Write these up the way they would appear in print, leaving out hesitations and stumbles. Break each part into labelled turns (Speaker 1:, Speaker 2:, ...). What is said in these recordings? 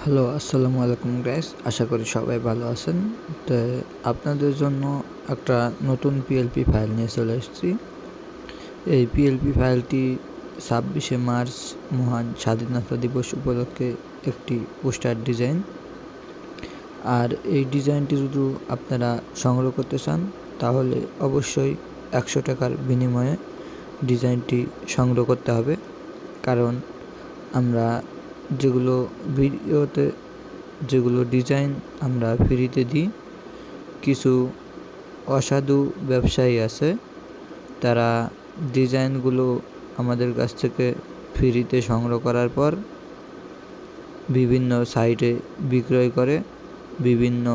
Speaker 1: Hello, আসসালামু আলাইকুম guys. আশা করি সবাই ভালো আছেন। তো আপনাদের জন্য একটা নতুন পিএলপি ফাইল নিয়ে চলে এসেছি। এই পিএলপি ফাইলটি 26শে মার্চ মহান স্বাধীনতা দিবস উপলক্ষে একটি পোস্টার ডিজাইন। আর এই ডিজাইনটি যদি আপনারা সংগ্রহ করতে চান তাহলে অবশ্যই 100 টাকার বিনিময়ে ডিজাইনটি সংগ্রহ করতে হবে। কারণ আমরা যেগুলো ডিজাইন আমরা ফ্রিতে দিই, কিছু অসাধু ব্যবসায়ী আছে, তারা ডিজাইনগুলো আমাদের কাছ থেকে ফ্রিতে সংগ্রহ করার পর বিভিন্ন সাইটে বিক্রয় করে, বিভিন্ন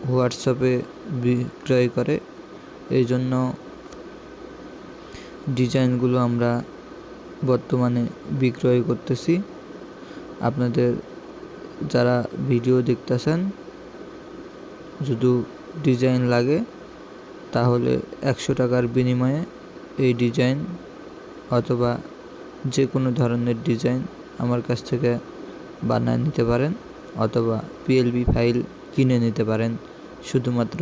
Speaker 1: হোয়াটসঅ্যাপে বিক্রয় করে। এই জন্য ডিজাইনগুলো আমরা বর্তমানে বিক্রয় করতেছি। আপনাদের যারা ভিডিও দেখতেছেন, যদি ডিজাইন লাগে তাহলে 100 টাকার বিনিময়ে এই ডিজাইন অথবা যে কোনো ধরনের ডিজাইন আমার কাছ থেকে বানায় নিতে পারেন, অথবা পিএলপি ফাইল কিনে নিতে পারেন শুধুমাত্র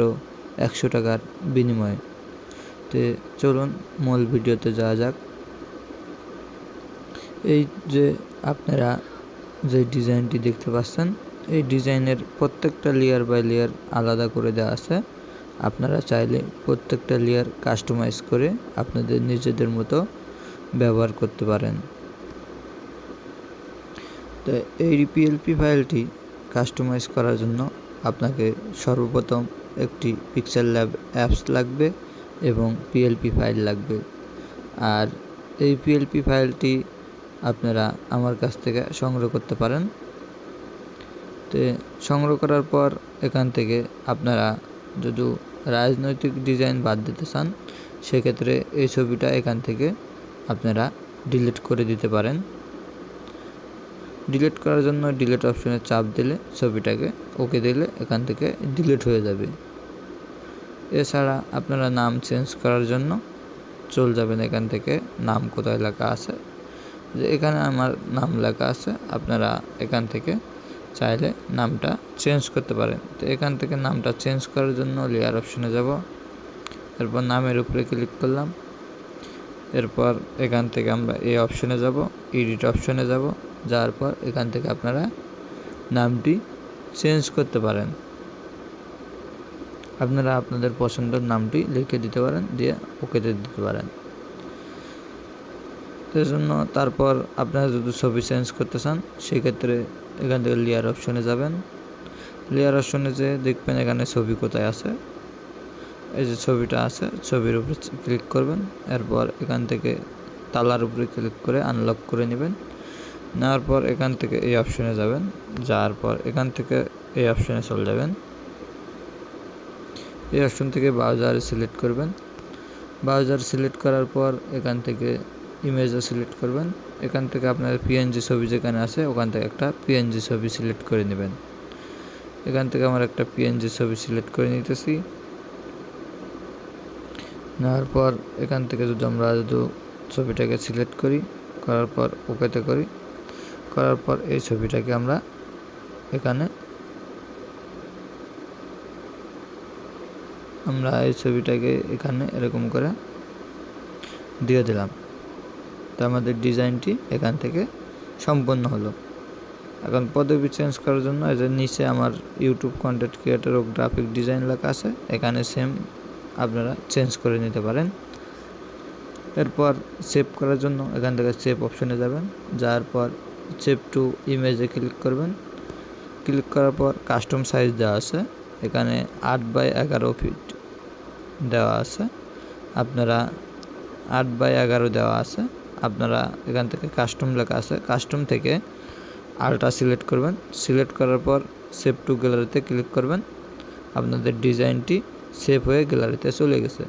Speaker 1: 100 টাকার বিনিময়ে। তো চলুন মূল ভিডিওতে যাওয়া যাক। এই যে আপনারা যে ডিজাইনটি দেখতে পাচ্ছেন, এই ডিজাইনের প্রত্যেকটা লেয়ার বাই লেয়ার আলাদা করে দেওয়া আছে। আপনারা চাইলে প্রত্যেকটা লেয়ার কাস্টমাইজ করে আপনাদের নিজেদের মতো ব্যবহার করতে পারেন। তো এই পিএলপি ফাইলটি কাস্টমাইজ করার জন্য আপনাকে সর্বপ্রথম একটি পিক্সেল ল্যাব অ্যাপস লাগবে এবং পিএলপি ফাইল লাগবে। আর এই পিএলপি ফাইলটি আপনারা আমার কাছ থেকে সংগ্রহ করতে পারেন। তো সংগ্রহ করার পর এখান থেকে আপনারা যদি রাজনৈতিক ডিজাইন বাদ দিতে চান, সেক্ষেত্রে এই ছবিটা এখান থেকে আপনারা ডিলিট করে দিতে পারেন। ডিলিট করার জন্য ডিলিট অপশনে চাপ দিলে ছবিটাকে ওকে দিলে এখান থেকে ডিলিট হয়ে যাবে। এছাড়া আপনারা নাম চেঞ্জ করার জন্য চলে যাবেন এখান থেকে, নাম কোথায় লেখা আছে, যে এখানে আমার নাম লেখা আছে, আপনারা এখান থেকে চাইলে নামটা চেঞ্জ করতে পারেন। তো এখান থেকে নামটা চেঞ্জ করার জন্য লেয়ার অপশনে যাব, এরপর নামের উপরে ক্লিক করলাম। এরপর এখান থেকে আমরা এই অপশনে যাব, এডিট অপশনে যাব, যাওয়ার পর এখান থেকে আপনারা নামটি চেঞ্জ করতে পারেন। আপনারা আপনাদের পছন্দের নামটি লিখে দিতে পারেন, দিয়ে ওকেতে দিতে পারেন। এর জন্য তারপর আপনারা যদি ছবি চেঞ্জ করতে চান, সেক্ষেত্রে এখান থেকে লেয়ার অপশনে যাবেন। লেয়ার অপশনে যে দেখবেন এখানে ছবি কোথায় আছে, এই যে ছবিটা আছে, ছবির উপরে ক্লিক করবেন। এরপর এখান থেকে তালার উপরে ক্লিক করে আনলক করে নেবেন। নেওয়ার পর এখান থেকে এই অপশনে যাবেন, যাওয়ার পর এখান থেকে এই অপশনে চলে যাবেন। এই অপশন থেকে ব্রাউজার সিলেক্ট করবেন। ব্রাউজার সিলেক্ট করার পর এখান থেকে ইমেজও সিলেক্ট করবেন। এখান থেকে আপনার পিএনজি ছবি যেখানে আছে ওখান থেকে একটা পিএনজি ছবি সিলেক্ট করে নেবেন। এখান থেকে আমার একটা পিএনজি ছবি সিলেক্ট করে নিতেছি। নেওয়ার পর এখান থেকে যদি আমরা ছবিটাকে সিলেক্ট করি, করার পর ওকেতে করি, করার পর এই ছবিটাকে আমরা এখানে এরকম করে দিয়ে দিলাম। তো আমাদের ডিজাইনটি এখান থেকে সম্পন্ন হলো। এখন পদবি চেঞ্জ করার জন্য এই যে নিচে আমার ইউটিউব কন্টেন্ট ক্রিয়েটর ও গ্রাফিক ডিজাইন লেখা আছে, এখানে সেম আপনারা চেঞ্জ করে নিতে পারেন। এরপর সেভ করার জন্য এখান থেকে সেভ অপশনে যাবেন, যাওয়ার পর সেভ টু ইমেজে ক্লিক করবেন। ক্লিক করার পর কাস্টম সাইজ দেওয়া আছে, এখানে 8x11 ফিট দেওয়া আছে, আপনারা 8x11 দেওয়া আছে। আপনারা এখান থেকে কাস্টম লেখা আছে, কাস্টম থেকে আলট্রা সিলেক্ট করবেন। সিলেক্ট করার পর সেভ টু গ্যালারিতে ক্লিক করবেন। আপনাদের ডিজাইনটি সেভ হয়ে গ্যালারিতে চলে গেছে।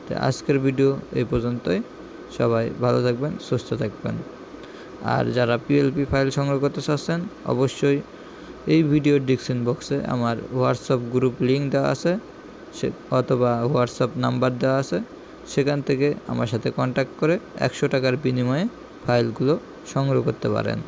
Speaker 1: তো আজকের ভিডিও এই পর্যন্তই। সবাই ভালো থাকবেন, সুস্থ থাকবেন। আর যারা পিএলপি ফাইল সংগ্রহ করতে চাচ্ছেন, অবশ্যই এই ভিডিওর ডিসক্রিপশন বক্সে আমার হোয়াটসঅ্যাপ গ্রুপ লিঙ্ক দেওয়া আছে, অথবা হোয়াটসঅ্যাপ নাম্বার দেওয়া আছে, সেখান থেকে আমার সাথে কন্ট্যাক্ট করে 100 টাকার বিনিময়ে ফাইলগুলো সংগ্রহ করতে পারেন।